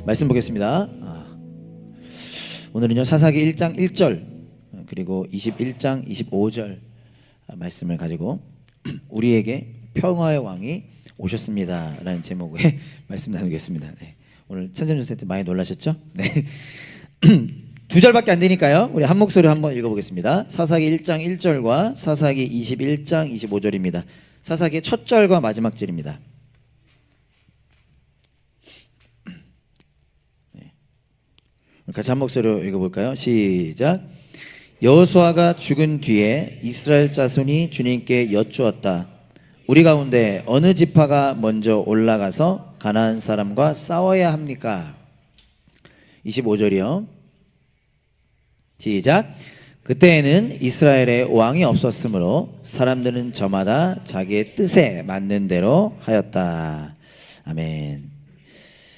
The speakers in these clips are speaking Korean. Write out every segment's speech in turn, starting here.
말씀 보겠습니다. 오늘은요 사사기 1장 1절 그리고 21장 25절 말씀을 가지고 우리에게 평화의 왕이 오셨습니다 라는 제목의 말씀 나누겠습니다. 네. 오늘 천샘전세 때 많이 놀라셨죠? 네. 두 절밖에 안 되니까요 우리 한 목소리로 한번 읽어보겠습니다. 사사기 1장 1절과 사사기 21장 25절입니다. 사사기의 첫 절과 마지막 절입니다. 같이 한 목소리로 읽어볼까요? 시작. 여호수아가 죽은 뒤에 이스라엘 자손이 주님께 여쭈었다. 우리 가운데 어느 지파가 먼저 올라가서 가나안 사람과 싸워야 합니까? 25절이요. 시작. 그때에는 이스라엘에 왕이 없었으므로 사람들은 저마다 자기의 뜻에 맞는 대로 하였다. 아멘.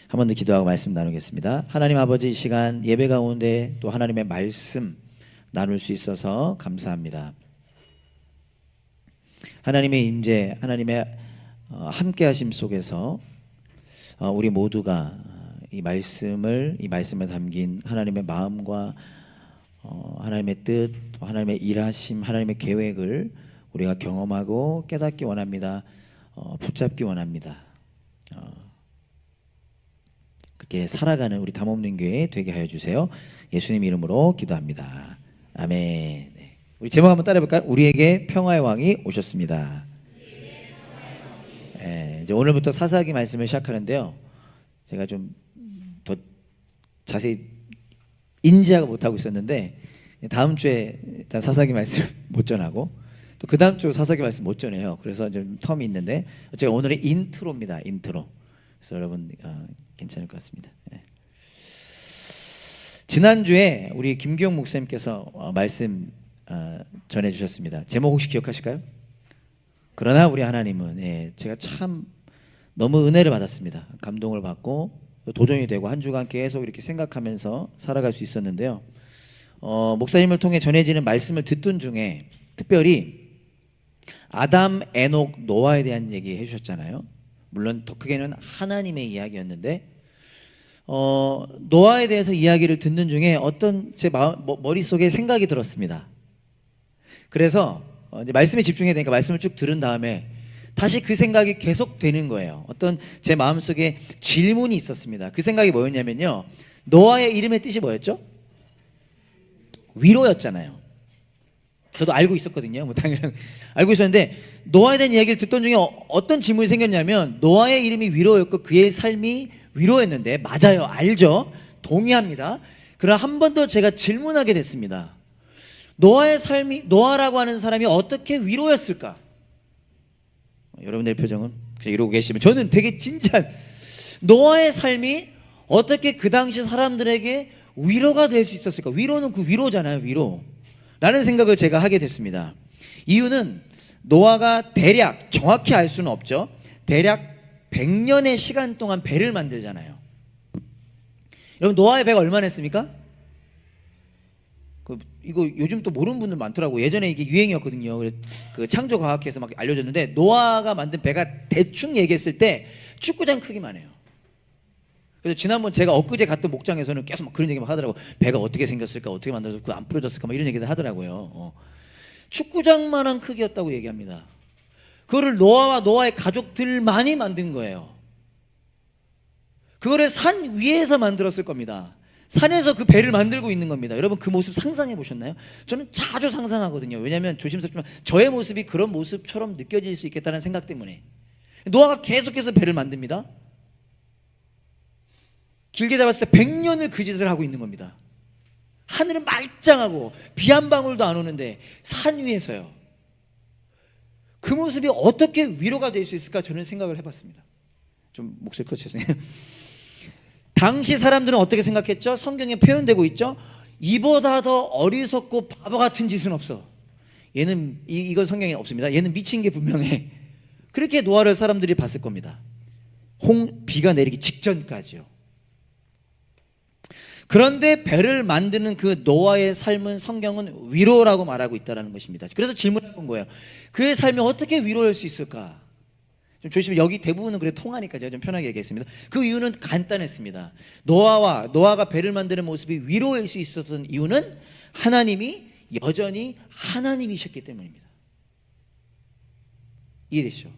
한 번 더 기도하고 말씀 나누겠습니다. 하나님 아버지, 이 시간 예배 가운데 또 하나님의 말씀 나눌 수 있어서 감사합니다. 하나님의 임재, 하나님의 함께 하심 속에서 우리 모두가 이 말씀에 담긴 하나님의 마음과 하나님의 뜻, 하나님의 일하심, 하나님의 계획을 우리가 경험하고 깨닫기 원합니다. 붙잡기 원합니다. 그렇게 살아가는 우리 담없는 교회 되게 하여 주세요. 예수님 이름으로 기도합니다. 아멘. 네. 우리 제목 한번 따라해 볼까요? 우리에게 평화의 왕이 오셨습니다. 네, 이제 오늘부터 사사기 말씀을 시작하는데요. 제가 좀 더 자세히 인지하고 못하고 있었는데 다음 주에 일단 사사기 말씀 못 전하고 또 그 다음 주 사사기 말씀 못 전해요. 그래서 좀 텀이 있는데 제가 오늘의 인트로입니다. 인트로. 그래서 여러분 괜찮을 것 같습니다. 네. 지난주에 우리 김기용 목사님께서 말씀 전해주셨습니다. 제목 혹시 기억하실까요? 그러나 우리 하나님은 제가 참 너무 은혜를 받았습니다. 감동을 받고 도전이 되고 한 주간 계속 이렇게 생각하면서 살아갈 수 있었는데요. 목사님을 통해 전해지는 말씀을 듣던 중에 특별히 아담, 에녹, 노아에 대한 얘기 해주셨잖아요. 물론 더 크게는 하나님의 이야기였는데 노아에 대해서 이야기를 듣는 중에 어떤 제 머릿속에 생각이 들었습니다. 그래서 이제 말씀에 집중해야 되니까 말씀을 쭉 들은 다음에 다시 그 생각이 계속 되는 거예요. 어떤 제 마음속에 질문이 있었습니다. 그 생각이 뭐였냐면요, 노아의 이름의 뜻이 뭐였죠? 위로였잖아요. 저도 알고 있었거든요. 당연히 알고 있었는데 노아에 대한 이야기를 듣던 중에 어떤 질문이 생겼냐면 노아의 이름이 위로였고 그의 삶이 위로였는데 맞아요. 알죠. 동의합니다. 그러나 한 번 더 제가 질문하게 됐습니다. 노아의 삶이, 노아라고 하는 사람이 어떻게 위로였을까? 여러분들의 표정은 이러고 계시면 저는 되게 진짜 노아의 삶이 어떻게 그 당시 사람들에게 위로가 될 수 있었을까? 위로는 그 위로잖아요. 위로 라는 생각을 제가 하게 됐습니다. 이유는 노아가 대략 정확히 알 수는 없죠. 대략 100년의 시간 동안 배를 만들잖아요. 여러분 노아의 배가 얼마나 했습니까? 이거 요즘 또 모르는 분들 많더라고요. 예전에 이게 유행이었거든요. 그 창조과학회에서 막 알려줬는데 노아가 만든 배가 대충 얘기했을 때 축구장 크기만 해요. 그래서 지난번 제가 엊그제 갔던 목장에서는 계속 막 그런 얘기만 하더라고요. 배가 어떻게 생겼을까, 어떻게 만들어서 그 안 부러졌을까, 막 이런 얘기를 하더라고요. 축구장만한 크기였다고 얘기합니다. 그거를 노아와 노아의 가족들만이 만든 거예요. 그거를 산 위에서 만들었을 겁니다. 산에서 그 배를 만들고 있는 겁니다. 여러분 그 모습 상상해 보셨나요? 저는 자주 상상하거든요. 왜냐하면 조심스럽지만 저의 모습이 그런 모습처럼 느껴질 수 있겠다는 생각 때문에. 노아가 계속해서 배를 만듭니다. 길게 잡았을 때 100년을 그 짓을 하고 있는 겁니다. 하늘은 말짱하고 비 한 방울도 안 오는데 산 위에서요. 그 모습이 어떻게 위로가 될 수 있을까 저는 생각을 해봤습니다. 좀 목소리 커 죄송해요. 당시 사람들은 어떻게 생각했죠? 성경에 표현되고 있죠. 이보다 더 어리석고 바보 같은 짓은 없어. 얘는 이건 성경에 없습니다. 얘는 미친 게 분명해. 그렇게 노아를 사람들이 봤을 겁니다. 비가 내리기 직전까지요. 그런데 배를 만드는 그 노아의 삶은 성경은 위로라고 말하고 있다는 것입니다. 그래서 질문을 한 거예요. 그의 삶이 어떻게 위로할 수 있을까? 좀 조심히 여기 대부분은 그래 통하니까 제가 좀 편하게 얘기했습니다. 그 이유는 간단했습니다. 노아가 배를 만드는 모습이 위로일 수 있었던 이유는 하나님이 여전히 하나님이셨기 때문입니다. 이해되시죠?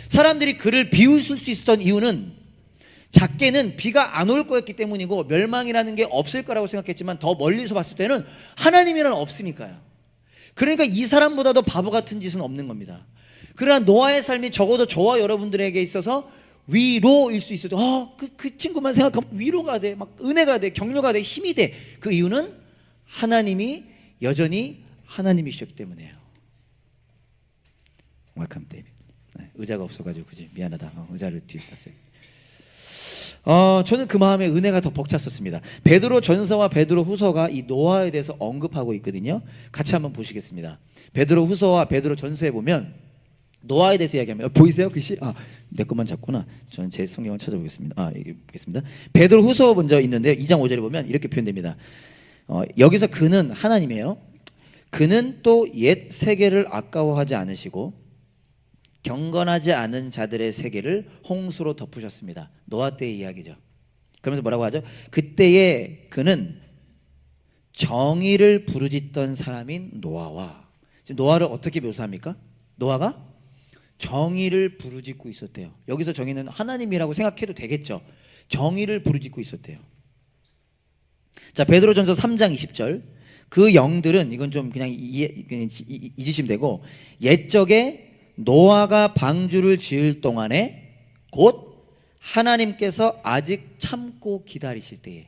사람들이 그를 비웃을 수 있었던 이유는 작게는 비가 안 올 거였기 때문이고 멸망이라는 게 없을 거라고 생각했지만 더 멀리서 봤을 때는 하나님이란 없으니까요. 그러니까 이 사람보다도 바보 같은 짓은 없는 겁니다. 그러나 노아의 삶이 적어도 저와 여러분들에게 있어서 위로일 수 있어도 그 친구만 생각하면 위로가 돼, 막 은혜가 돼, 격려가 돼, 힘이 돼. 그 이유는 하나님이 여전히 하나님이셨기 때문이에요. 웰컴 데이비드. 의자가 없어가지고 그지 미안하다. 의자를 뒤에 놨어요. 저는 그 마음에 은혜가 더 벅찼었습니다. 베드로 전서와 베드로 후서가 이 노아에 대해서 언급하고 있거든요. 같이 한번 보시겠습니다. 베드로 후서와 베드로 전서에 보면 노아에 대해서 이야기하면 보이세요 글씨? 내 것만 잡구나. 저는 제 성경을 찾아보겠습니다. 이게 보겠습니다. 베드로 후서 먼저 있는데 2장 5절에 보면 이렇게 표현됩니다. 여기서 그는 하나님이에요. 그는 또 옛 세계를 아까워하지 않으시고 경건하지 않은 자들의 세계를 홍수로 덮으셨습니다. 노아 때의 이야기죠. 그러면서 뭐라고 하죠? 그때에 그는 정의를 부르짖던 사람인 노아와, 지금 노아를 어떻게 묘사합니까? 노아가 정의를 부르짖고 있었대요. 여기서 정의는 하나님이라고 생각해도 되겠죠. 정의를 부르짖고 있었대요. 자, 베드로전서 3장 20절. 그 영들은, 이건 좀 그냥 잊으시면 되고, 옛적에 노아가 방주를 지을 동안에 곧 하나님께서 아직 참고 기다리실 때에.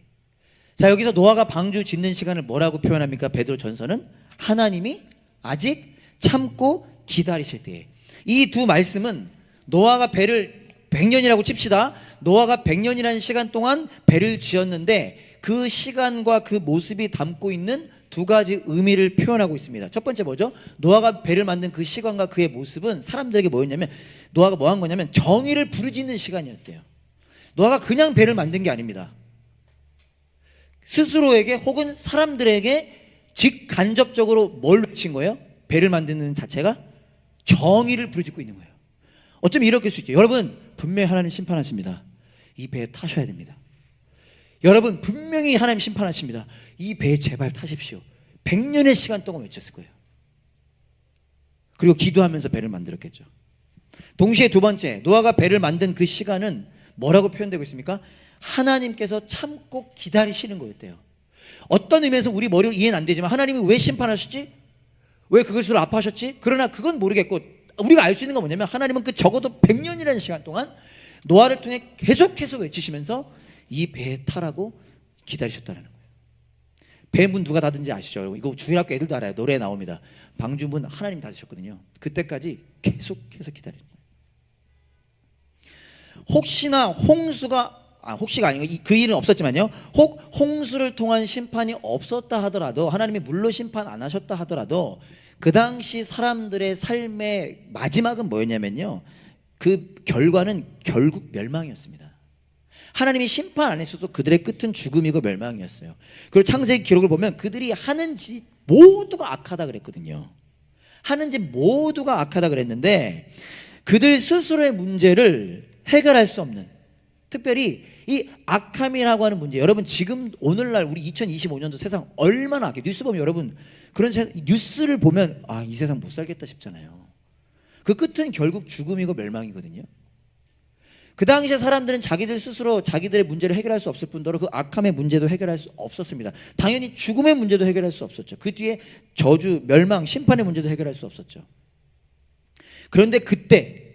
자, 여기서 노아가 방주 짓는 시간을 뭐라고 표현합니까? 베드로전서는 하나님이 아직 참고 기다리실 때에. 이 두 말씀은 노아가 배를 100년이라고 칩시다. 노아가 100년이라는 시간 동안 배를 지었는데 그 시간과 그 모습이 담고 있는 두 가지 의미를 표현하고 있습니다. 첫 번째 뭐죠? 노아가 배를 만든 그 시간과 그의 모습은 사람들에게 뭐였냐면, 노아가 뭐 한 거냐면 정의를 부르짖는 시간이었대요. 노아가 그냥 배를 만든 게 아닙니다. 스스로에게 혹은 사람들에게 직간접적으로 뭘 외친 거예요? 배를 만드는 자체가 정의를 부르짖고 있는 거예요. 어쩌면 이렇게 수 있죠. 여러분, 분명히 하나님 심판하십니다. 이 배에 타셔야 됩니다. 여러분, 분명히 하나님 심판하십니다. 이 배에 제발 타십시오. 100년의 시간 동안 외쳤을 거예요. 그리고 기도하면서 배를 만들었겠죠. 동시에 두 번째, 노아가 배를 만든 그 시간은 뭐라고 표현되고 있습니까? 하나님께서 참고 기다리시는 거였대요. 어떤 의미에서 우리 머리로 이해는 안 되지만 하나님이 왜 심판하셨지? 왜 그것으로 아파하셨지? 그러나 그건 모르겠고, 우리가 알 수 있는 건 뭐냐면 하나님은 그 적어도 100년이라는 시간 동안 노아를 통해 계속해서 외치시면서 이 배에 타라고 기다리셨다는 거예요. 배 문 누가 닫은지 아시죠? 여러분, 이거 주일학교 애들도 알아요. 노래에 나옵니다. 방주문 하나님 닫으셨거든요. 그때까지 계속해서 기다리는 거예요. 혹시나 혹시가 아니고 그 일은 없었지만요, 혹 홍수를 통한 심판이 없었다 하더라도, 하나님이 물로 심판 안 하셨다 하더라도 그 당시 사람들의 삶의 마지막은 뭐였냐면요, 그 결과는 결국 멸망이었습니다. 하나님이 심판 안 했어도 그들의 끝은 죽음이고 멸망이었어요. 그리고 창세기 기록을 보면 그들이 하는 짓 모두가 악하다 그랬거든요. 하는 짓 모두가 악하다 그랬는데 그들 스스로의 문제를 해결할 수 없는, 특별히 이 악함이라고 하는 문제, 여러분 지금 오늘날 우리 2025년도 세상 얼마나 악해. 뉴스 보면 여러분, 그런 뉴스를 보면 이 세상 못 살겠다 싶잖아요. 그 끝은 결국 죽음이고 멸망이거든요. 그 당시에 사람들은 자기들 스스로 자기들의 문제를 해결할 수 없을 뿐더러 그 악함의 문제도 해결할 수 없었습니다. 당연히 죽음의 문제도 해결할 수 없었죠. 그 뒤에 저주, 멸망, 심판의 문제도 해결할 수 없었죠. 그런데 그때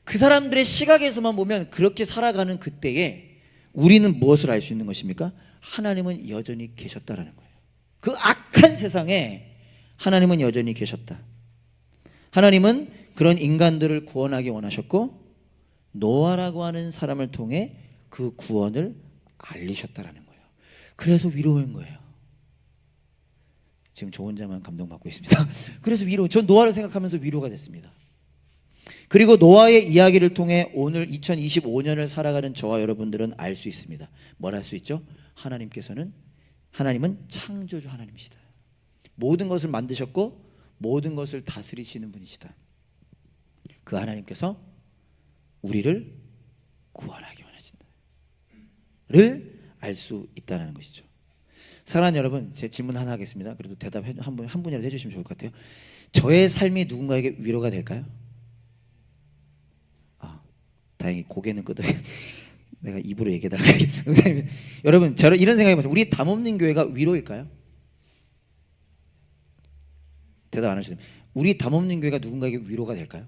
그 사람들의 시각에서만 보면 그렇게 살아가는 그때에 우리는 무엇을 알 수 있는 것입니까? 하나님은 여전히 계셨다라는 거예요. 그 악한 세상에 하나님은 여전히 계셨다. 하나님은 그런 인간들을 구원하기 원하셨고 노아라고 하는 사람을 통해 그 구원을 알리셨다라는 거예요. 그래서 위로인 거예요. 지금 저 혼자만 감동받고 있습니다. 그래서 전 노아를 생각하면서 위로가 됐습니다. 그리고 노아의 이야기를 통해 오늘 2025년을 살아가는 저와 여러분들은 알 수 있습니다. 뭘 알 수 있죠? 하나님은 창조주 하나님이시다. 모든 것을 만드셨고 모든 것을 다스리시는 분이시다. 그 하나님께서 우리를 구원하기 원하신다를 알 수 있다는 것이죠. 사랑하는 여러분, 제 질문 하나 하겠습니다. 그래도 대답 한 분이라도 해주시면 좋을 것 같아요. 저의 삶이 누군가에게 위로가 될까요? 다행히 고개는 끄덕. 내가 입으로 얘기해달라고. 여러분, 저는 이런 생각해봤어요. 우리 담없는 교회가 위로일까요? 대답 안 하시네요. 우리 담없는 교회가 누군가에게 위로가 될까요?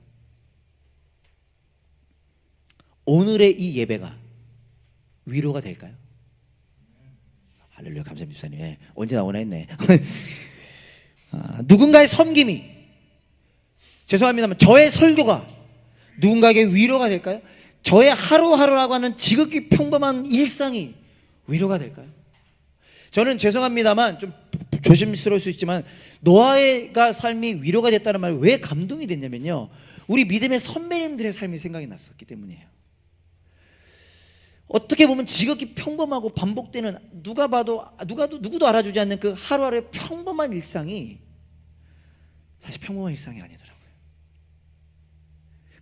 오늘의 이 예배가 위로가 될까요? 할렐루야, 감사합니다 집사님. 예, 언제 나오나 했네. 누군가의 섬김이, 죄송합니다만 저의 설교가 누군가에게 위로가 될까요? 저의 하루하루라고 하는 지극히 평범한 일상이 위로가 될까요? 저는 죄송합니다만 좀 조심스러울 수 있지만 노아가 삶이 위로가 됐다는 말이 왜 감동이 됐냐면요, 우리 믿음의 선배님들의 삶이 생각이 났었기 때문이에요. 어떻게 보면 지극히 평범하고 반복되는, 누구도 알아주지 않는 그 하루하루의 평범한 일상이 사실 평범한 일상이 아니더라고요.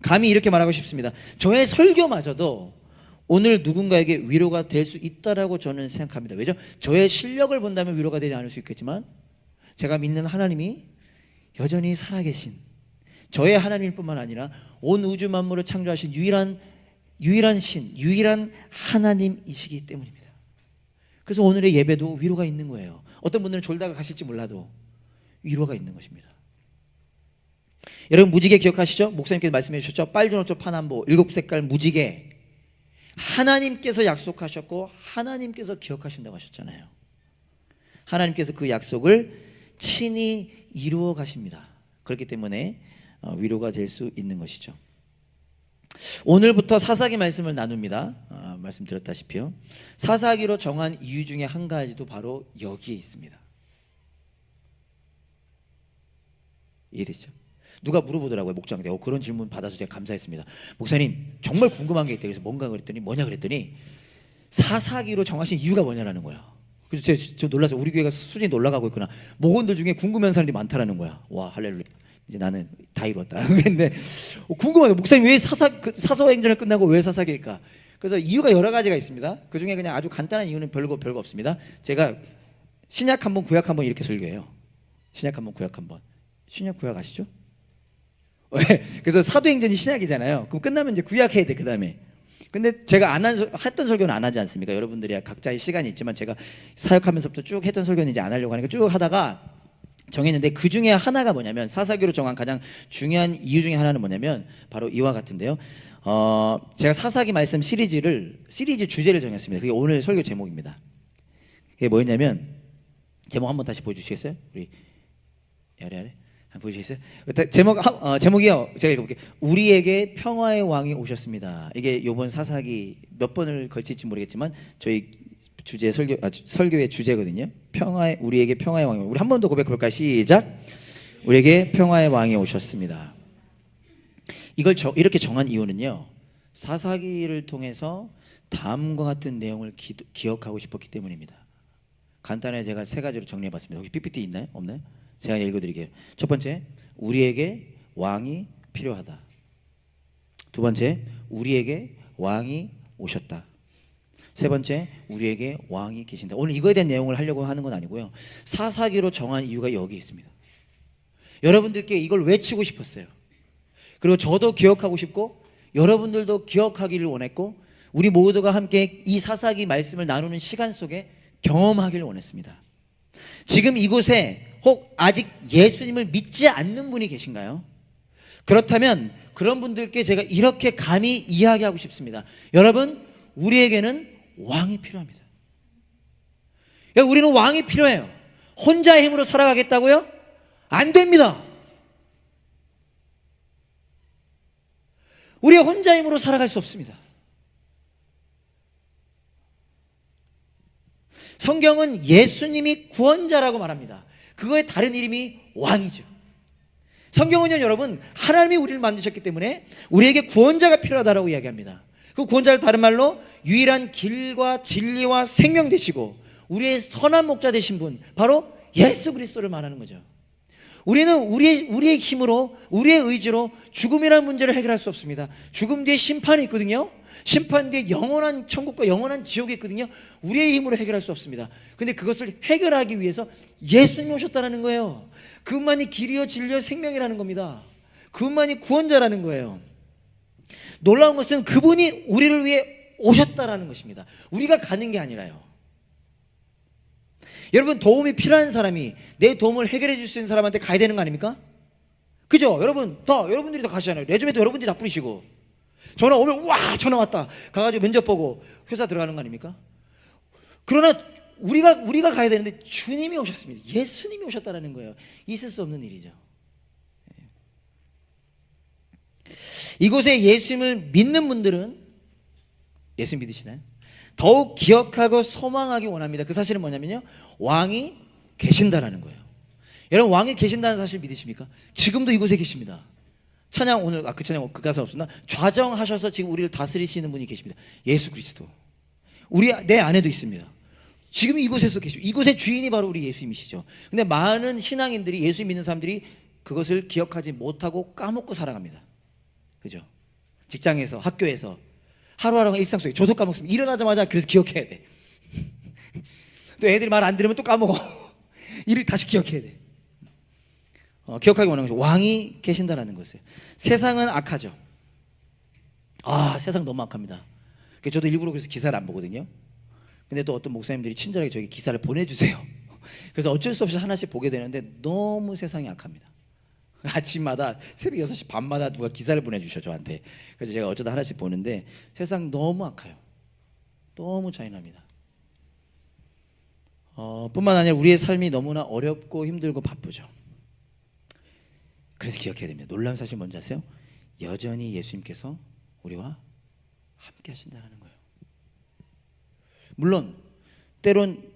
감히 이렇게 말하고 싶습니다. 저의 설교마저도 오늘 누군가에게 위로가 될 수 있다라고 저는 생각합니다. 왜죠? 저의 실력을 본다면 위로가 되지 않을 수 있겠지만 제가 믿는 하나님이 여전히 살아계신 저의 하나님일 뿐만 아니라 온 우주 만물을 창조하신 유일한 신, 유일한 하나님이시기 때문입니다. 그래서 오늘의 예배도 위로가 있는 거예요. 어떤 분들은 졸다가 가실지 몰라도 위로가 있는 것입니다. 여러분, 무지개 기억하시죠? 목사님께서 말씀해 주셨죠? 빨주노초 파남보 7색깔 무지개, 하나님께서 약속하셨고 하나님께서 기억하신다고 하셨잖아요. 하나님께서 그 약속을 친히 이루어 가십니다. 그렇기 때문에 위로가 될 수 있는 것이죠. 오늘부터 사사기 말씀을 나눕니다. 말씀드렸다시피요, 사사기로 정한 이유 중에 한 가지도 바로 여기에 있습니다. 이해되시죠? 누가 물어보더라고요, 목장한테. 그런 질문 받아서 제가 감사했습니다. 목사님, 정말 궁금한 게 있대요. 그래서 뭔가 그랬더니, 뭐냐 그랬더니 사사기로 정하신 이유가 뭐냐라는 거야. 그래서 제가 놀라서 우리 교회가 수준이 올라가고 있구나, 목원들 중에 궁금한 사람들이 많다라는 거야. 와, 할렐루야, 이제 나는 다 이뤘다. 근데 궁금하다. 목사님, 왜 사서행전을 끝나고 왜 사사기일까? 그래서 이유가 여러 가지가 있습니다. 그 중에 그냥 아주 간단한 이유는 별거 없습니다. 제가 신약 한 번, 구약 한 번 이렇게 설교해요. 신약 한 번, 구약 한 번. 신약 구약 아시죠? 그래서 사도행전이 신약이잖아요. 그럼 끝나면 이제 구약 해야 돼, 그 다음에. 근데 제가 했던 설교는 안 하지 않습니까? 여러분들이 각자의 시간이 있지만 제가 사역하면서부터 쭉 했던 설교는 이제 안 하려고 하니까 쭉 하다가 정했는데, 그 중에 하나가 뭐냐면, 사사기로 정한 가장 중요한 이유 중에 하나는 뭐냐면 바로 이와 같은데요. 제가 사사기 말씀 시리즈 주제를 정했습니다. 그게 오늘 설교 제목입니다. 그게 뭐였냐면, 제목 한번 다시 보여주시겠어요? 우리 야래 한번 보여주시겠어요? 제목이요, 제가 읽어볼게요. 우리에게 평화의 왕이 오셨습니다. 이게 이번 사사기 몇 번을 걸칠지 모르겠지만 저희 주제 설교의 주제거든요. 우리에게 평화의 왕이, 우리 한 번 더 고백해볼까요? 시작. 우리에게 평화의 왕이 오셨습니다. 이걸 이렇게 정한 이유는요, 사사기를 통해서 다음과 같은 내용을 기억하고 싶었기 때문입니다. 간단하게 제가 세 가지로 정리해봤습니다. 혹시 PPT 있나요? 없나요? 제가 읽어드릴게요. 첫 번째, 우리에게 왕이 필요하다. 두 번째, 우리에게 왕이 오셨다. 세 번째, 우리에게 왕이 계신다. 오늘 이거에 대한 내용을 하려고 하는 건 아니고요, 사사기로 정한 이유가 여기 있습니다. 여러분들께 이걸 외치고 싶었어요. 그리고 저도 기억하고 싶고 여러분들도 기억하기를 원했고, 우리 모두가 함께 이 사사기 말씀을 나누는 시간 속에 경험하기를 원했습니다. 지금 이곳에 혹 아직 예수님을 믿지 않는 분이 계신가요? 그렇다면 그런 분들께 제가 이렇게 감히 이야기하고 싶습니다. 여러분, 우리에게는 왕이 필요합니다. 우리는 왕이 필요해요. 혼자의 힘으로 살아가겠다고요? 안 됩니다. 우리가 혼자의 힘으로 살아갈 수 없습니다. 성경은 예수님이 구원자라고 말합니다. 그거의 다른 이름이 왕이죠. 성경은요, 여러분, 하나님이 우리를 만드셨기 때문에 우리에게 구원자가 필요하다라고 이야기합니다. 그 구원자를 다른 말로 유일한 길과 진리와 생명 되시고 우리의 선한 목자 되신 분, 바로 예수 그리스도를 말하는 거죠. 우리는 우리의 힘으로, 우리의 의지로 죽음이라는 문제를 해결할 수 없습니다. 죽음 뒤에 심판이 있거든요. 심판 뒤에 영원한 천국과 영원한 지옥이 있거든요. 우리의 힘으로 해결할 수 없습니다. 근데 그것을 해결하기 위해서 예수님이 오셨다는 거예요. 그분만이 길이요 진리요 생명이라는 겁니다. 그분만이 구원자라는 거예요. 놀라운 것은 그분이 우리를 위해 오셨다라는 것입니다. 우리가 가는 게 아니라요. 여러분, 도움이 필요한 사람이 내 도움을 해결해 줄 수 있는 사람한테 가야 되는 거 아닙니까? 그죠? 여러분들이 다 가시잖아요. 레주메도 여러분들이 다 뿌리시고, 전화 오면 와 전화 왔다 가가지고 면접 보고 회사 들어가는 거 아닙니까? 그러나 우리가 가야 되는데 주님이 오셨습니다. 예수님이 오셨다라는 거예요. 있을 수 없는 일이죠. 이곳에 예수님을 믿는 분들은, 예수 믿으시나요? 더욱 기억하고 소망하기 원합니다. 그 사실은 뭐냐면요, 왕이 계신다라는 거예요. 여러분, 왕이 계신다는 사실 믿으십니까? 지금도 이곳에 계십니다. 찬양 오늘 그 찬양 그 가사 없었나? 좌정하셔서 지금 우리를 다스리시는 분이 계십니다. 예수 그리스도. 내 안에도 있습니다. 지금 이곳에서 계십니다. 이곳의 주인이 바로 우리 예수님이시죠. 근데 많은 신앙인들이, 예수 믿는 사람들이 그것을 기억하지 못하고 까먹고 살아갑니다. 그죠? 직장에서, 학교에서, 하루하루 일상 속에 저도 까먹습니다. 일어나자마자 그래서 기억해야 돼. 또 애들이 말 안 들으면 또 까먹어. 이를 다시 기억해야 돼. 기억하기 원하는 거죠. 왕이 계신다라는 것이에요. 세상은 악하죠. 세상 너무 악합니다. 저도 일부러 그래서 기사를 안 보거든요. 근데 또 어떤 목사님들이 친절하게 저에게 기사를 보내주세요. 그래서 어쩔 수 없이 하나씩 보게 되는데 너무 세상이 악합니다. 아침마다 새벽 6시 반마다 누가 기사를 보내주셔 저한테. 그래서 제가 어쩌다 하나씩 보는데 세상 너무 악해요. 너무 잔인합니다. 뿐만 아니라 우리의 삶이 너무나 어렵고 힘들고 바쁘죠. 그래서 기억해야 됩니다. 놀라운 사실 뭔지 아세요? 여전히 예수님께서 우리와 함께 하신다는 거예요. 물론 때론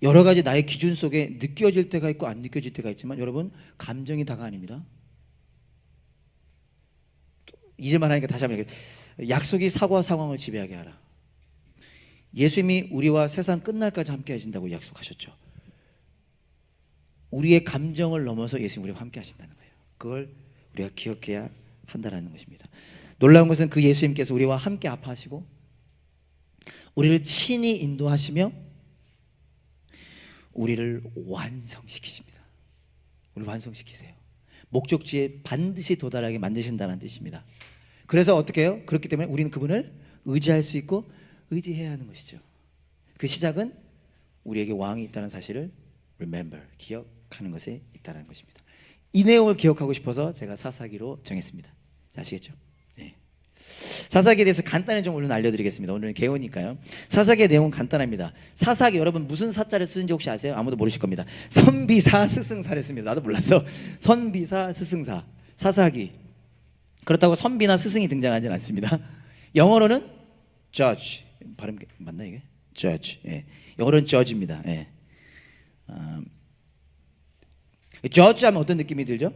여러 가지 나의 기준 속에 느껴질 때가 있고 안 느껴질 때가 있지만, 여러분, 감정이 다가 아닙니다. 잊을만 하니까 다시 한번 얘기해요. 약속이 사고와 상황을 지배하게 하라. 예수님이 우리와 세상 끝날까지 함께 하신다고 약속하셨죠. 우리의 감정을 넘어서 예수님 우리와 함께 하신다는 거예요. 그걸 우리가 기억해야 한다는 것입니다. 놀라운 것은 그 예수님께서 우리와 함께 아파하시고 우리를 친히 인도하시며 우리를 완성시키십니다. 우리를 완성시키세요. 목적지에 반드시 도달하게 만드신다는 뜻입니다. 그래서 어떻게 해요? 그렇기 때문에 우리는 그분을 의지할 수 있고 의지해야 하는 것이죠. 그 시작은 우리에게 왕이 있다는 사실을 remember, 기억하는 것에 있다는 것입니다. 이 내용을 기억하고 싶어서 제가 사사기로 정했습니다. 아시겠죠? 네. 사사기에 대해서 간단히 좀 오늘 알려드리겠습니다. 오늘은 개요니까요. 사사기의 내용은 간단합니다. 사사기, 여러분 무슨 사자를 쓰는지 혹시 아세요? 아무도 모르실 겁니다. 선비사 스승사를 씁니다. 나도 몰라서. 선비사 스승사, 사사기. 그렇다고 선비나 스승이 등장하지는 않습니다. 영어로는 judge, 발음 맞나 이게? judge. 예. 영어로는 judge입니다. 예. judge 하면 어떤 느낌이 들죠?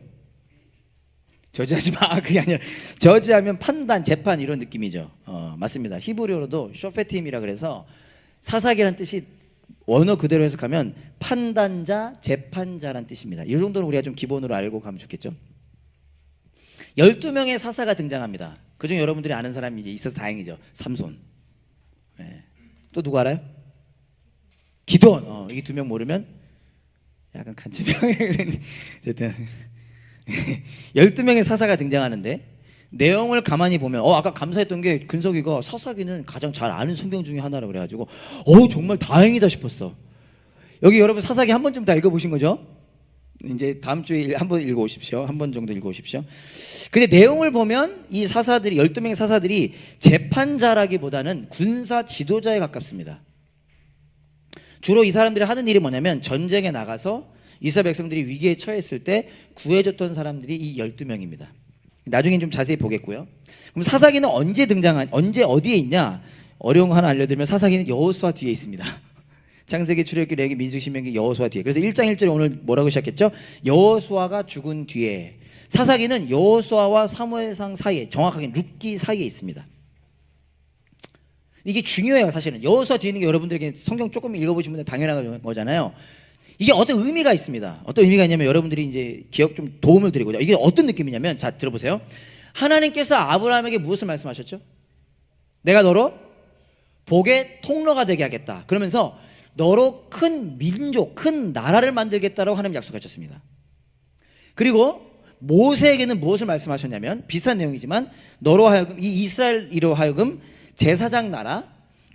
저지하지 마. 그게 아니라 저지하면 판단, 재판 이런 느낌이죠. 맞습니다. 히브리어로도 쇼페팀이라 그래서 사사기란 뜻이 원어 그대로 해석하면 판단자, 재판자란 뜻입니다. 이 정도는 우리가 좀 기본으로 알고 가면 좋겠죠. 12명의 사사가 등장합니다. 그중 여러분들이 아는 사람이 이제 있어서 다행이죠. 삼손. 네. 또 누구 알아요? 기드온. 이 두 명 모르면 약간 간첩병이 어쨌든 12명의 사사가 등장하는데 내용을 가만히 보면 아까 감사했던 게 근석이가 사사기는 가장 잘 아는 성경 중에 하나라고 그래가지고 정말 다행이다 싶었어. 여기 여러분 사사기 한 번쯤 다 읽어보신 거죠? 이제 다음 주에 한 번 읽어오십시오. 한 번 정도 읽어오십시오. 근데 내용을 보면 이 사사들이 12명의 사사들이 재판자라기보다는 군사 지도자에 가깝습니다. 주로 이 사람들이 하는 일이 뭐냐면 전쟁에 나가서 이스라엘 백성들이 위기에 처했을 때 구해줬던 사람들이 이 12명입니다. 나중에 좀 자세히 보겠고요. 그럼 사사기는 언제 어디에 있냐? 어려운 거 하나 알려드리면 사사기는 여호수아 뒤에 있습니다. 창세기, 출애굽기, 레위기, 민수기, 신명기, 여호수아 뒤에. 그래서 1장 1절에 오늘 뭐라고 시작했죠? 여호수아가 죽은 뒤에. 사사기는 여호수아와 사무엘상 사이에, 정확하게 룻기 사이에 있습니다. 이게 중요해요. 사실은 여호수아 뒤에 있는 게 여러분들에게 성경 조금 읽어보신 분들 당연한 거잖아요. 이게 어떤 의미가 있습니다. 어떤 의미가 있냐면 여러분들이 이제 기억 좀 도움을 드리고요. 이게 어떤 느낌이냐면 자 들어보세요. 하나님께서 아브라함에게 무엇을 말씀하셨죠? 내가 너로 복의 통로가 되게 하겠다. 그러면서 너로 큰 민족, 큰 나라를 만들겠다라고 하나님 약속하셨습니다. 그리고 모세에게는 무엇을 말씀하셨냐면 비슷한 내용이지만 너로 하여금 이 이스라엘이로 하여금 제사장 나라,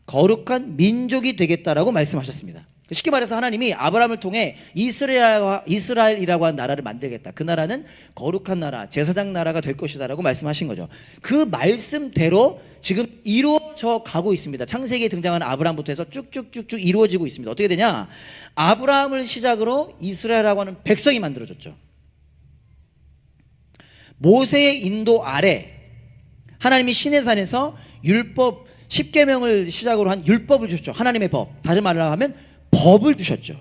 거룩한 민족이 되겠다라고 말씀하셨습니다. 쉽게 말해서 하나님이 아브라함을 통해 이스라엘이라고 하는 나라를 만들겠다. 그 나라는 거룩한 나라, 제사장 나라가 될 것이다라고 말씀하신 거죠. 그 말씀대로 지금 이루어져 가고 있습니다. 창세기에 등장하는 아브라함부터 해서 쭉쭉쭉쭉 이루어지고 있습니다. 어떻게 되냐? 아브라함을 시작으로 이스라엘이라고 하는 백성이 만들어졌죠. 모세의 인도 아래 하나님이 시내산에서 율법 10계명을 시작으로 한 율법을 주셨죠. 하나님의 법. 다시 말로 하면 법을 주셨죠.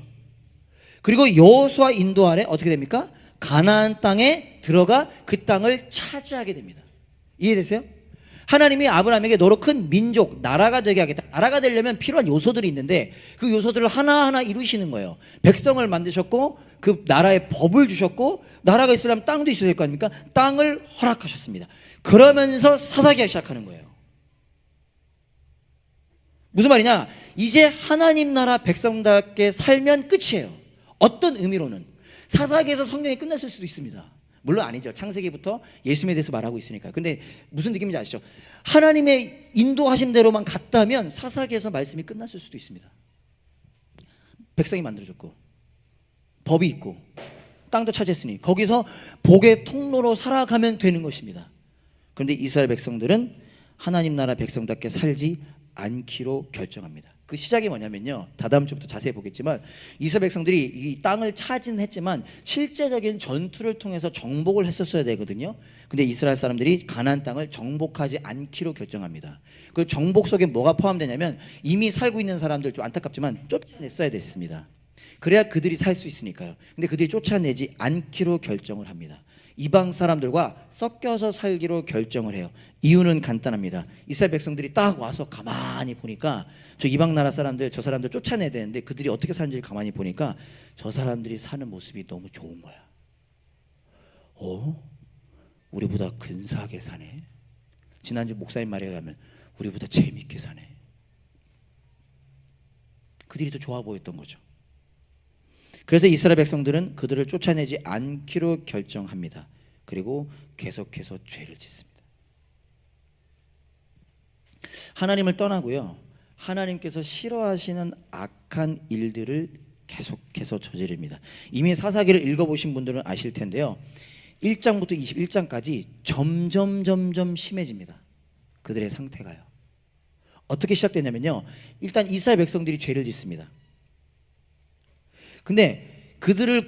그리고 여호수아 인도 아래 어떻게 됩니까? 가나안 땅에 들어가 그 땅을 차지하게 됩니다. 이해되세요? 하나님이 아브라함에게 너로 큰 민족, 나라가 되게 하겠다. 나라가 되려면 필요한 요소들이 있는데 그 요소들을 하나하나 이루시는 거예요. 백성을 만드셨고 그 나라의 법을 주셨고 나라가 있으려면 땅도 있어야 될 거 아닙니까? 땅을 허락하셨습니다. 그러면서 사사기가 시작하는 거예요. 무슨 말이냐? 이제 하나님 나라 백성답게 살면 끝이에요. 어떤 의미로는 사사기에서 성경이 끝났을 수도 있습니다. 물론 아니죠. 창세기부터 예수님에 대해서 말하고 있으니까. 근데 무슨 느낌인지 아시죠? 하나님의 인도하심대로만 갔다면 사사기에서 말씀이 끝났을 수도 있습니다. 백성이 만들어졌고 법이 있고 땅도 차지했으니 거기서 복의 통로로 살아가면 되는 것입니다. 그런데 이스라엘 백성들은 하나님 나라 백성답게 살지 않기로 결정합니다. 그 시작이 뭐냐면요, 다다음 주부터 자세히 보겠지만 이스라엘 백성들이 이 땅을 차지는 했지만 실제적인 전투를 통해서 정복을 했었어야 되거든요. 근데 이스라엘 사람들이 가나안 땅을 정복하지 않기로 결정합니다. 그 정복 속에 뭐가 포함되냐면 이미 살고 있는 사람들, 좀 안타깝지만 쫓아냈어야 됐습니다. 그래야 그들이 살 수 있으니까요. 근데 그들이 쫓아내지 않기로 결정을 합니다. 이방 사람들과 섞여서 살기로 결정을 해요. 이유는 간단합니다. 이스라엘 백성들이 딱 와서 가만히 보니까 저 이방 나라 사람들, 저 사람들 쫓아내야 되는데 그들이 어떻게 사는지를 가만히 보니까 저 사람들이 사는 모습이 너무 좋은 거야. 우리보다 근사하게 사네. 지난주 목사님 말에 의하면 우리보다 재밌게 사네. 그들이 더 좋아 보였던 거죠. 그래서 이스라엘 백성들은 그들을 쫓아내지 않기로 결정합니다. 그리고 계속해서 죄를 짓습니다. 하나님을 떠나고요, 하나님께서 싫어하시는 악한 일들을 계속해서 저지릅니다. 이미 사사기를 읽어보신 분들은 아실 텐데요, 1장부터 21장까지 점점 심해집니다. 그들의 상태가요. 어떻게 시작되냐면요, 일단 이스라엘 백성들이 죄를 짓습니다. 근데 그들을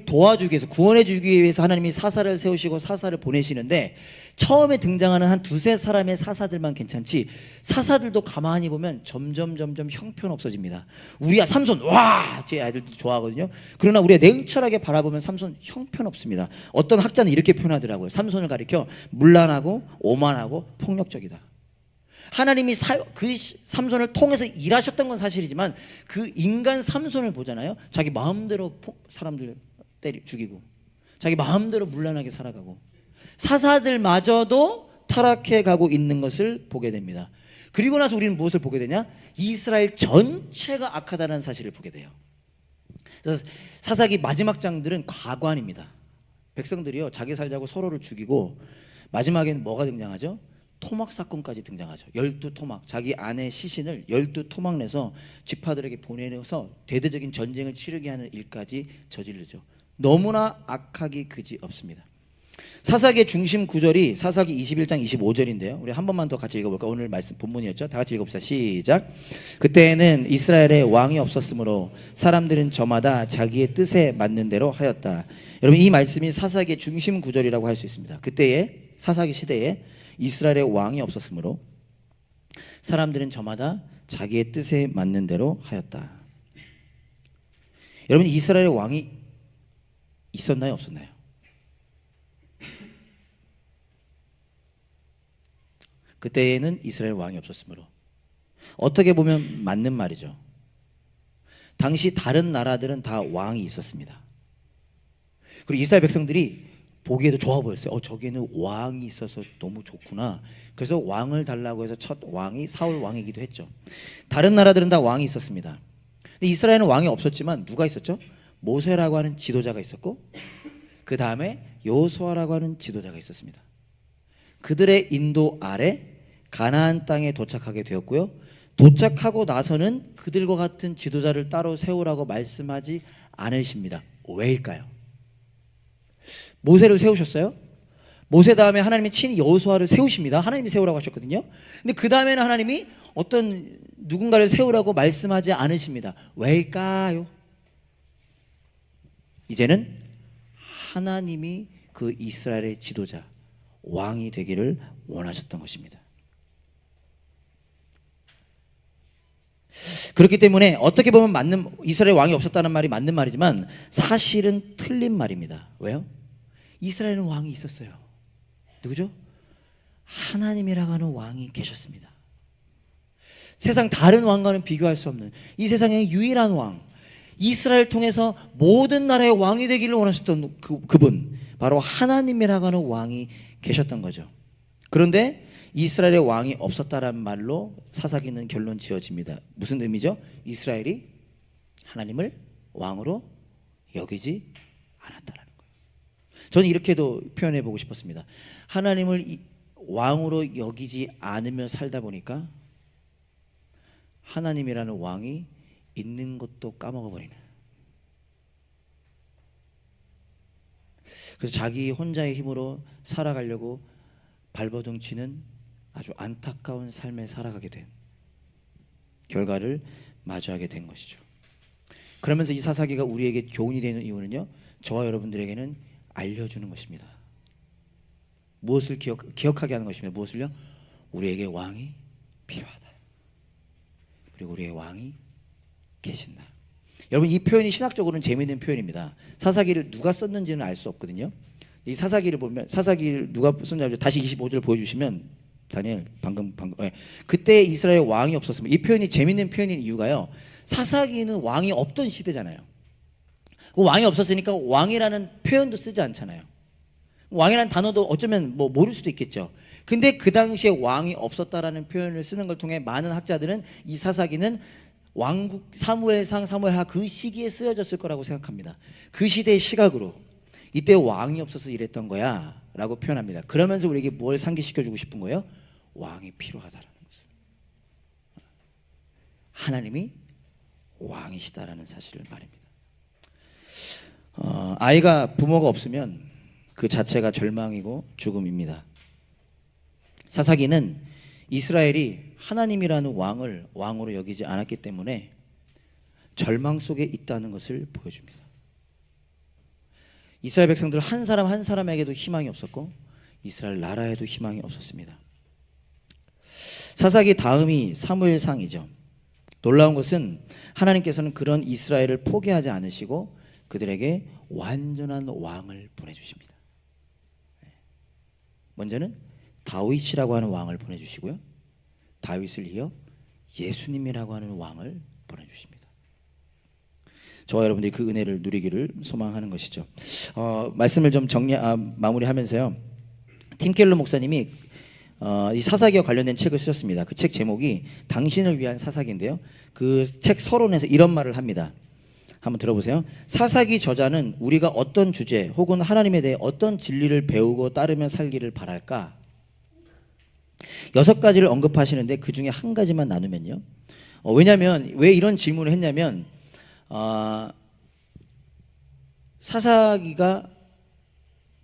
도와주기 위해서, 구원해주기 위해서 하나님이 사사를 세우시고 사사를 보내시는데 처음에 등장하는 한 두세 사람의 사사들만 괜찮지 사사들도 가만히 보면 점점 형편없어집니다. 우리야 삼손, 와! 제 아이들도 좋아하거든요. 그러나 우리가 냉철하게 바라보면 삼손 형편없습니다. 어떤 학자는 이렇게 표현하더라고요. 삼손을 가리켜 문란하고 오만하고 폭력적이다. 하나님이 그 삼손을 통해서 일하셨던 건 사실이지만 그 인간 삼손을 보잖아요. 자기 마음대로 사람들 죽이고 자기 마음대로 문란하게 살아가고 사사들마저도 타락해 가고 있는 것을 보게 됩니다. 그리고 나서 우리는 무엇을 보게 되냐? 이스라엘 전체가 악하다는 사실을 보게 돼요. 그래서 사사기 마지막 장들은 가관입니다. 백성들이요, 자기 살자고 서로를 죽이고 마지막에는 뭐가 등장하죠? 토막 사건까지 등장하죠. 12토막, 자기 아내 시신을 12토막 내서 지파들에게 보내서 대대적인 전쟁을 치르게 하는 일까지 저지르죠. 너무나 악하기 그지 없습니다. 사사기의 중심 구절이 사사기 21장 25절인데요. 우리 한 번만 더 같이 읽어볼까요? 오늘 말씀 본문이었죠. 다 같이 읽어봅시다. 시작. 그때에는 이스라엘에 왕이 없었으므로 사람들은 저마다 자기의 뜻에 맞는 대로 하였다. 여러분, 이 말씀이 사사기의 중심 구절이라고 할 수 있습니다. 그때에 사사기 시대에 이스라엘의 왕이 없었으므로 사람들은 저마다 자기의 뜻에 맞는 대로 하였다. 여러분, 이스라엘의 왕이 있었나요, 없었나요? 그때에는 이스라엘 왕이 없었으므로, 어떻게 보면 맞는 말이죠. 당시 다른 나라들은 다 왕이 있었습니다. 그리고 이스라엘 백성들이 보기에도 좋아 보였어요. 저기에는 왕이 있어서 너무 좋구나. 그래서 왕을 달라고 해서 첫 왕이 사울 왕이기도 했죠. 다른 나라들은 다 왕이 있었습니다. 근데 이스라엘은 왕이 없었지만 누가 있었죠? 모세라고 하는 지도자가 있었고, 그 다음에 여호수아라고 하는 지도자가 있었습니다. 그들의 인도 아래 가나안 땅에 도착하게 되었고요. 도착하고 나서는 그들과 같은 지도자를 따로 세우라고 말씀하지 않으십니다. 왜일까요? 모세를 세우셨어요. 모세 다음에 하나님이 친히 여호수아를 세우십니다. 하나님이 세우라고 하셨거든요. 근데 그 다음에는 하나님이 어떤 누군가를 세우라고 말씀하지 않으십니다. 왜일까요? 이제는 하나님이 그 이스라엘의 지도자, 왕이 되기를 원하셨던 것입니다. 그렇기 때문에 어떻게 보면 이스라엘 왕이 없었다는 말이 맞는 말이지만 사실은 틀린 말입니다. 왜요? 이스라엘은 왕이 있었어요. 누구죠? 하나님이라고 하는 왕이 계셨습니다. 세상 다른 왕과는 비교할 수 없는 이 세상의 유일한 왕, 이스라엘 통해서 모든 나라의 왕이 되기를 원하셨던 그분, 바로 하나님이라고 하는 왕이 계셨던 거죠. 그런데 이스라엘의 왕이 없었다란 말로 사사기는 결론 지어집니다. 무슨 의미죠? 이스라엘이 하나님을 왕으로 여기지 않았다라는 거예요. 저는 이렇게도 표현해 보고 싶었습니다. 하나님을 왕으로 여기지 않으며 살다 보니까 하나님이라는 왕이 있는 것도 까먹어 버리는, 그래서 자기 혼자의 힘으로 살아가려고 발버둥 치는 아주 안타까운 삶에 살아가게 된 결과를 마주하게 된 것이죠. 그러면서 이 사사기가 우리에게 교훈이 되는 이유는요, 저와 여러분들에게는 알려주는 것입니다. 무엇을 기억하게 하는 것입니다. 무엇을요? 우리에게 왕이 필요하다. 그리고 우리의 왕이 계신다. 여러분, 이 표현이 신학적으로는 재미있는 표현입니다. 사사기를 누가 썼는지는 알 수 없거든요. 이 사사기를 보면, 사사기를 누가 썼는지 다시 25절 보여주시면, 다니엘 방금 그때 이스라엘 왕이 없었으면, 이 표현이 재미있는 표현인 이유가요, 사사기는 왕이 없던 시대잖아요. 그 왕이 없었으니까 왕이라는 표현도 쓰지 않잖아요. 왕이라는 단어도 어쩌면 모를 수도 있겠죠. 근데 그 당시에 왕이 없었다라는 표현을 쓰는 걸 통해 많은 학자들은 이 사사기는 왕국 사무엘상, 사무엘하 그 시기에 쓰여졌을 거라고 생각합니다. 그 시대의 시각으로 이때 왕이 없어서 이랬던 거야 라고 표현합니다. 그러면서 우리에게 뭘 상기시켜주고 싶은 거예요? 왕이 필요하다라는 것을, 하나님이 왕이시다라는 사실을 말입니다. 아이가 부모가 없으면 그 자체가 절망이고 죽음입니다. 사사기는 이스라엘이 하나님이라는 왕을 왕으로 여기지 않았기 때문에 절망 속에 있다는 것을 보여줍니다. 이스라엘 백성들 한 사람 한 사람에게도 희망이 없었고 이스라엘 나라에도 희망이 없었습니다. 사사기 다음이 사무엘상이죠. 놀라운 것은 하나님께서는 그런 이스라엘을 포기하지 않으시고 그들에게 완전한 왕을 보내주십니다. 먼저는 다윗이라고 하는 왕을 보내주시고요, 다윗을 이어 예수님이라고 하는 왕을 보내주십니다. 저와 여러분들이 그 은혜를 누리기를 소망하는 것이죠. 말씀을 좀 마무리하면서요, 팀 켈러 목사님이 이 사사기와 관련된 책을 쓰셨습니다. 그 책 제목이 당신을 위한 사사기인데요, 그 책 서론에서 이런 말을 합니다. 한번 들어보세요. 사사기 저자는 우리가 어떤 주제 혹은 하나님에 대해 어떤 진리를 배우고 따르며 살기를 바랄까? 6가지를 언급하시는데 그 중에 한 가지만 나누면요, 왜냐하면 왜 이런 질문을 했냐면 사사기가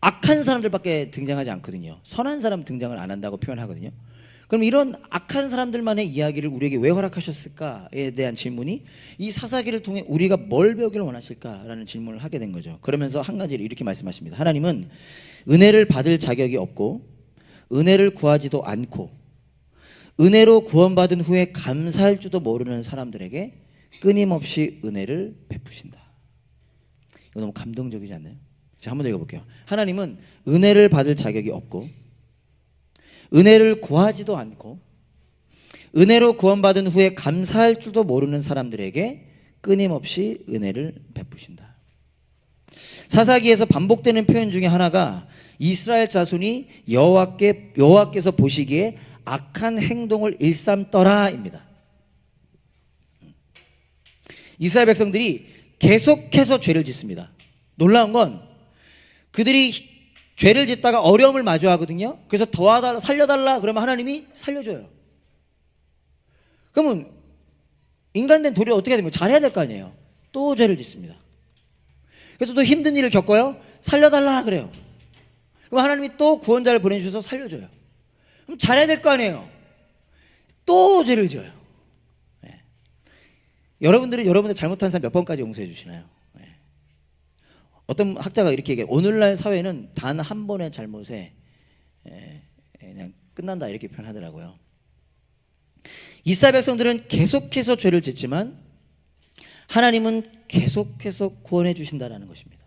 악한 사람들밖에 등장하지 않거든요. 선한 사람 등장을 안 한다고 표현하거든요. 그럼 이런 악한 사람들만의 이야기를 우리에게 왜 허락하셨을까에 대한 질문이, 이 사사기를 통해 우리가 뭘 배우기를 원하실까라는 질문을 하게 된 거죠. 그러면서 한 가지를 이렇게 말씀하십니다. 하나님은 은혜를 받을 자격이 없고 은혜를 구하지도 않고 은혜로 구원받은 후에 감사할 줄도 모르는 사람들에게 끊임없이 은혜를 베푸신다. 이거 너무 감동적이지 않나요? 자, 한번 더 읽어볼게요. 하나님은 은혜를 받을 자격이 없고 은혜를 구하지도 않고 은혜로 구원받은 후에 감사할 줄도 모르는 사람들에게 끊임없이 은혜를 베푸신다. 사사기에서 반복되는 표현 중에 하나가 이스라엘 자손이 여호와께서 보시기에 악한 행동을 일삼더라입니다. 이스라엘 백성들이 계속해서 죄를 짓습니다. 놀라운 건 그들이 죄를 짓다가 어려움을 마주하거든요. 그래서 도와달라, 살려달라 그러면 하나님이 살려줘요. 그러면 인간된 도리어 어떻게 되면 잘해야 될 거 아니에요. 또 죄를 짓습니다. 그래서 또 힘든 일을 겪어요. 살려달라 그래요. 그럼 하나님이 또 구원자를 보내주셔서 살려줘요. 그럼 잘해야 될 거 아니에요. 또 죄를 지어요. 네. 여러분들은 여러분들 잘못한 사람 몇 번까지 용서해 주시나요? 네. 어떤 학자가 이렇게 얘기해요. 오늘날 사회는 단 한 번의 잘못에 그냥 끝난다 이렇게 표현하더라고요. 이스라엘 백성들은 계속해서 죄를 짓지만 하나님은 계속해서 구원해 주신다는 것입니다.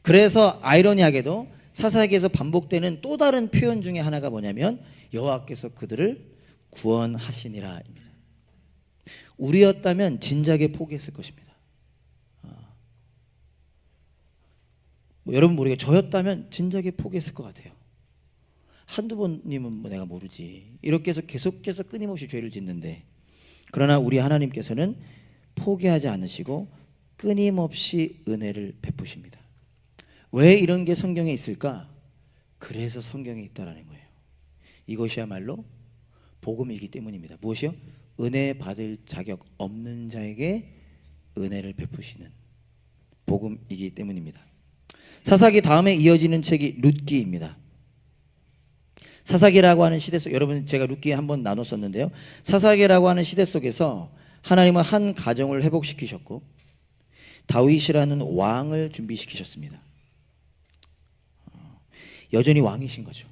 그래서 아이러니하게도 사사기에서 반복되는 또 다른 표현 중에 하나가 뭐냐면 여호와께서 그들을 구원하시니라입니다. 우리였다면 진작에 포기했을 것입니다. 여러분 모르게 저였다면 진작에 포기했을 것 같아요. 한두 번이면 뭐 내가 모르지. 이렇게 해서 계속해서 끊임없이 죄를 짓는데, 그러나 우리 하나님께서는 포기하지 않으시고 끊임없이 은혜를 베푸십니다. 왜 이런 게 성경에 있을까? 그래서 성경에 있다라는 거예요. 이것이야말로 복음이기 때문입니다. 무엇이요? 은혜 받을 자격 없는 자에게 은혜를 베푸시는 복음이기 때문입니다. 사사기 다음에 이어지는 책이 룻기입니다. 사사기라고 하는 시대 속, 여러분 제가 룻기 한번 나눴었는데요. 사사기라고 하는 시대 속에서 하나님은 한 가정을 회복시키셨고 다윗이라는 왕을 준비시키셨습니다. 여전히 왕이신 거죠.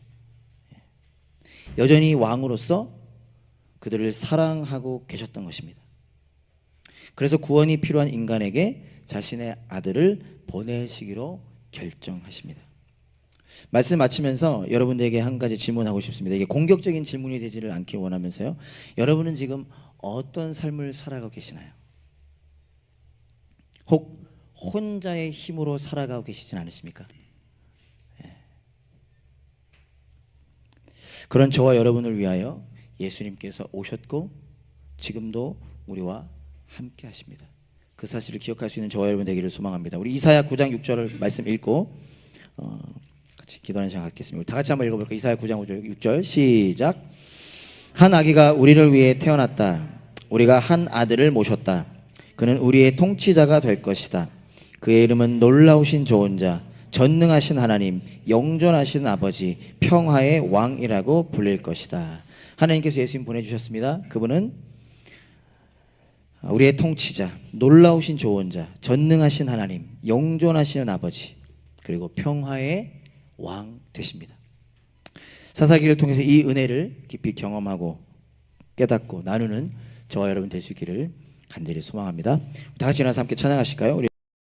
여전히 왕으로서 그들을 사랑하고 계셨던 것입니다. 그래서 구원이 필요한 인간에게 자신의 아들을 보내시기로 결정하십니다. 말씀 마치면서 여러분들에게 한 가지 질문하고 싶습니다. 이게 공격적인 질문이 되지를 않길 원하면서요. 여러분은 지금 어떤 삶을 살아가고 계시나요? 혹 혼자의 힘으로 살아가고 계시진 않으십니까? 그런 저와 여러분을 위하여 예수님께서 오셨고 지금도 우리와 함께 하십니다. 그 사실을 기억할 수 있는 저와 여러분 되기를 소망합니다. 우리 이사야 9장 6절 말씀 읽고 같이 기도하는 시간 갖겠습니다. 우리 다 같이 한번 읽어볼까요? 이사야 9장 6절 시작. 한 아기가 우리를 위해 태어났다. 우리가 한 아들을 모셨다. 그는 우리의 통치자가 될 것이다. 그의 이름은 놀라우신 좋은 자, 전능하신 하나님, 영존하신 아버지, 평화의 왕이라고 불릴 것이다. 하나님께서 예수님 보내주셨습니다. 그분은 우리의 통치자, 놀라우신 좋은 자, 전능하신 하나님, 영존하시는 아버지, 그리고 평화의 왕 되십니다. 사사기를 통해서 이 은혜를 깊이 경험하고 깨닫고 나누는 저와 여러분 될 수 있기를 간절히 소망합니다. 다 같이 일어나서 함께 찬양하실까요?